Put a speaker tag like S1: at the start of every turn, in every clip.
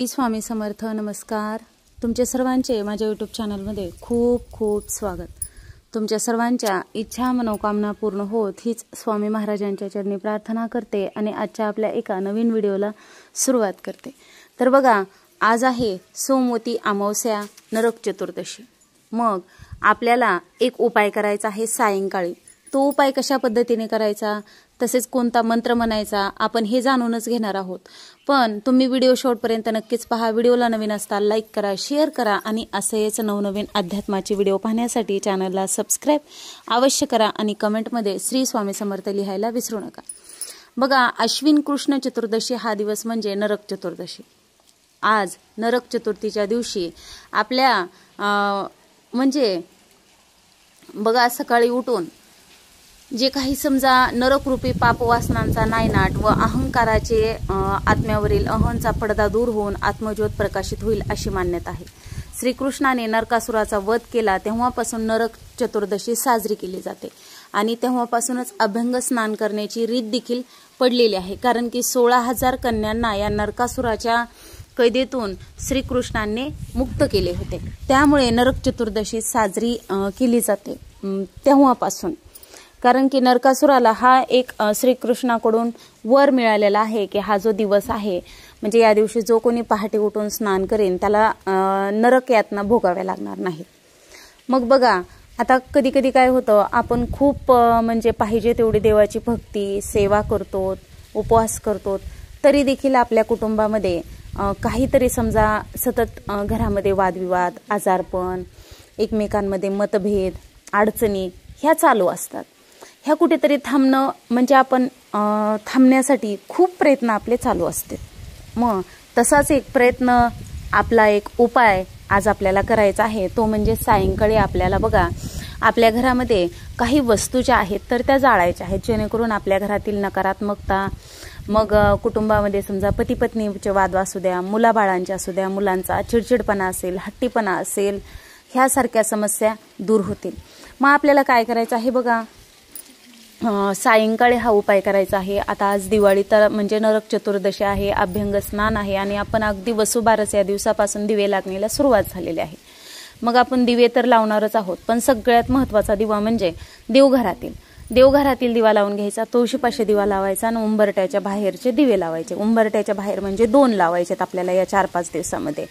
S1: स्वामी समर्थ. नमस्कार. तुमच्या सर्वांचे माझ्या यूट्यूब चॅनलमध्ये खूप खूप स्वागत. तुमच्या सर्वांच्या इच्छा मनोकामना पूर्ण होत हीच स्वामी महाराजांच्या चरणी प्रार्थना करते आणि आजच्या आपल्या एका नवीन व्हिडिओला सुरुवात करते. तर बघा, आज आहे सोमवती अमावस्या, नरक चतुर्दशी. मग आपल्याला एक उपाय करायचा आहे सायंकाळी. तो उपाय कशा पद्धतीने करायचा, तसेच कोणता मंत्र म्हणायचा, आपण हे जाणूनच घेणार आहोत. पण तुम्ही व्हिडिओ शेवटपर्यंत नक्कीच पहा. व्हिडिओला नवीन असता लाईक करा, शेअर करा आणि असेच नवनवीन अध्यात्माचे व्हिडिओ पाहण्यासाठी चॅनलला सबस्क्राईब अवश्य करा आणि कमेंटमध्ये श्री स्वामी समर्थ लिहायला विसरू नका. बघा, अश्विन कृष्ण चतुर्दशी हा दिवस म्हणजे नरक चतुर्दशी. आज नरक चतुर्थीच्या दिवशी आपल्या म्हणजे बघा, सकाळी उठून जे काही समजा नरकरूपी पापवासनांचा नायनाट व अहंकाराचे आत्म्यावरील अहंचा पडदा दूर होऊन आत्मज्योत प्रकाशित होईल अशी मान्यता आहे. श्रीकृष्णाने नरकासुराचा वध केला तेव्हापासून नरक चतुर्दशी साजरी केली जाते आणि तेव्हापासूनच अभ्यंग स्नान करण्याची रीत देखील पडलेली आहे. कारण की 16,000 कन्यांना या नरकासुराच्या कैदेतून श्रीकृष्णाने मुक्त केले होते. त्यामुळे नरक चतुर्दशी साजरी केली जाते तेव्हापासून. कारण की नरकासुराला हा एक श्रीकृष्णाकडून वर मिळालेला आहे की हा जो दिवस आहे, म्हणजे या दिवशी जो कोणी पहाटे उठून स्नान करेन त्याला नरक यातना भोगाव्या लागणार नाहीत. मग बघा, आता कधी कधी काय होतं, आपण खूप म्हणजे पाहिजे तेवढी देवाची भक्ती सेवा करतो, उपवास करतो, तरी देखील आपल्या कुटुंबामध्ये काहीतरी समजा सतत घरामध्ये वादविवाद, आजारपण, एकमेकांमध्ये मतभेद, अडचणी ह्या चालू असतात. ह्या कुठेतरी थांबणं म्हणजे आपण थांबण्यासाठी खूप प्रयत्न आपले चालू असते. मग तसाच एक प्रयत्न, आपला एक उपाय आज आपल्याला करायचा आहे. तो म्हणजे सायंकाळी आपल्याला बघा, आपल्या घरामध्ये काही वस्तू ज्या आहेत तर त्या जाळायच्या आहेत, जेणेकरून आपल्या घरातील नकारात्मकता, मग कुटुंबामध्ये समजा पती पत्नीचे वाद असू द्या, मुलाबाळांच्या असू द्या, मुलांचा चिडचिडपणा असेल, हट्टीपणा असेल, ह्यासारख्या समस्या दूर होतील. मग आपल्याला काय करायचं आहे बघा, सायंकाळी हा उपाय करायचा आहे. आता आज दिवाळी तर म्हणजे नरक चतुर्दशी आहे, अभ्यंग स्नान आहे आणि आपण अगदी वसुबारस या दिवसापासून दिवे लागण्याला सुरुवात झालेली आहे. मग आपण दिवे तर लावणारच आहोत, पण सगळ्यात महत्त्वाचा दिवा म्हणजे देवघरातील दिवा लावून घ्यायचा. तुळशीपाशी दिवा लावायचा आणि उंबरट्याच्या बाहेरचे दिवे लावायचे. उंबरट्याच्या बाहेर म्हणजे 2 लावायचेत आपल्याला या 4-5 दिवसामध्ये.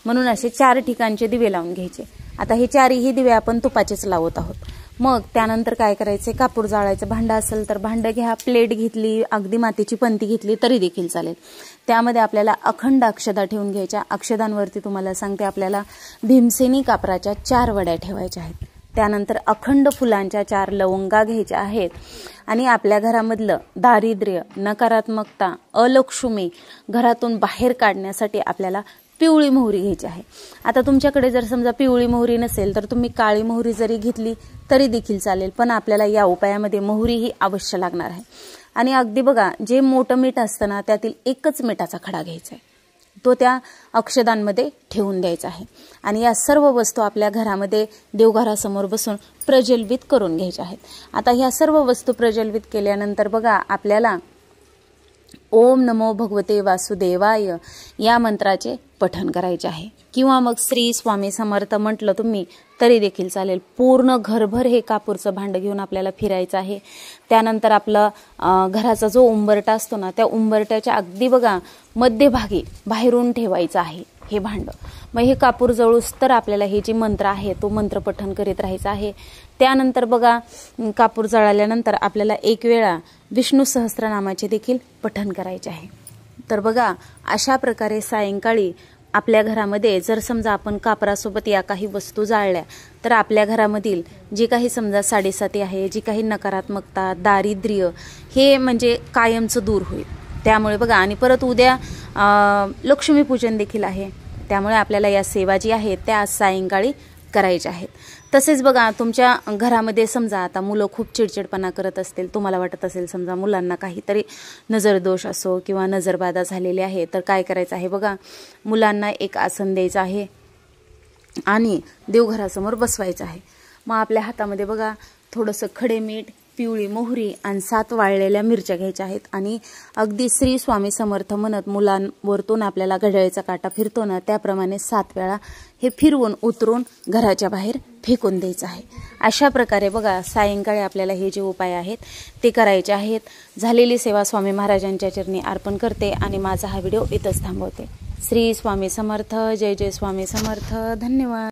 S1: म्हणून असे 4 ठिकाणचे दिवे लावून घ्यायचे. आता हे 4ही दिवे आपण तुपाचेच लावत आहोत. मग त्यानंतर काय करायचे, कापूर जाळायचं. भांडं असेल तर भांडं घ्या, प्लेट घेतली, अगदी मातीची पंती घेतली तरी देखील चालेल. त्यामध्ये आपल्याला अखंड अक्षदा ठेवून घ्यायच्या. अक्षदांवरती तुम्हाला सांगते, आपल्याला भीमसेनी कापराच्या 4 वड्या ठेवायच्या आहेत. त्यानंतर अखंड फुलांच्या 4 लवंगा घ्यायच्या आहेत आणि आपल्या घरामधलं दारिद्र्य, नकारात्मकता, अलक्ष्मी घरातून बाहेर काढण्यासाठी आपल्याला पिवळी मोहरी घ्यायची आहे. आता तुमच्याकडे जर समजा पिवळी मोहरी नसेल तर तुम्ही काळी मोहरी जरी घेतली तरी देखील चालेल, पण आपल्याला या उपायामध्ये मोहरी ही अवश्य लागणार आहे. आणि अगदी बघा, जे मोठं मीठ असतं ना, त्यातील एकच मिठाचा खडा घ्यायचा आहे, तो त्या अक्षदांमध्ये ठेवून द्यायचा आहे. आणि या सर्व वस्तू आपल्या घरामध्ये देवघरासमोर बसून प्रज्वलित करून घ्यायच्या आहेत. आता ह्या सर्व वस्तू प्रज्वलित केल्यानंतर बघा, आपल्याला ओम नमो भगवते वासुदेवाय या मंत्राचे पठण करायचे आहे. किंवा मग श्री स्वामी समर्थ म्हटलं तुम्ही तरी देखील चालेल. पूर्ण घरभर हे कापूरचं भांडं घेऊन आपल्याला फिरायचं आहे. त्यानंतर आपलं घराचा जो उंबरटा असतो ना, त्या उंबरट्याच्या अगदी बघा मध्यभागी बाहेरून ठेवायचं आहे हे भांडं. मग हे कापूर जळूस तर आपल्याला हे जे मंत्र आहे तो मंत्र पठण करीत राहायचं आहे. त्यानंतर बघा, कापूर जळाल्यानंतर आपल्याला 1 वेळा विष्णू सहस्त्रनामाचे देखील पठण करायचे आहे. तर बघा, अशा प्रकारे सायंकाळी आपल्या घरामध्ये जर समजा आपण कापरासोबत या काही वस्तू जाळल्या तर आपल्या घरामधील जे काही समजा साडेसाती आहे, जी काही नकारात्मकता, दारिद्र्य हे म्हणजे कायमचं दूर होईल. त्यामुळे बघा, आणि परत उद्या लक्ष्मीपूजन देखील आहे. त्यामुळे आपल्याला या सेवा जी आहेत त्या आज सायंकाळी करायच्या आहेत. तसेच बघा, तुमच्या घरामध्ये समजा आता मुलं खूप चिडचिडपणा करत असतील, तुम्हाला वाटत असेल समजा मुलांना काहीतरी नजर दोष असो किंवा नजरबाधा झालेली आहे, तर काय करायचं आहे बघा, मुलांना एक आसन द्यायचं आहे आणि देवघरासमोर बसवायचं आहे. मग आपल्या हातामध्ये बघा थोडंसं खडे मीठ पिवळी मोहरी आणि 7 वाळलेल्या मिरच्या घ्यायच्या आहेत आणि अगदी श्री स्वामी समर्थ म्हणत मुलांवरतून आपल्याला घड्याळीचा काटा फिरतो ना त्याप्रमाणे 7 वेळा हे फिरवून उतरून घराच्या बाहेर फेकून द्यायचं आहे। अशा प्रकारे बघा सायंकाळी आपल्याला हे जे उपाय आहेत ते करायचे आहेत। झालेली सेवा स्वामी महाराजांच्या चरणी अर्पण करते आणि माझा हा व्हिडिओ इथंच थांबवते। श्री स्वामी समर्थ, जय जय स्वामी समर्थ, धन्यवाद।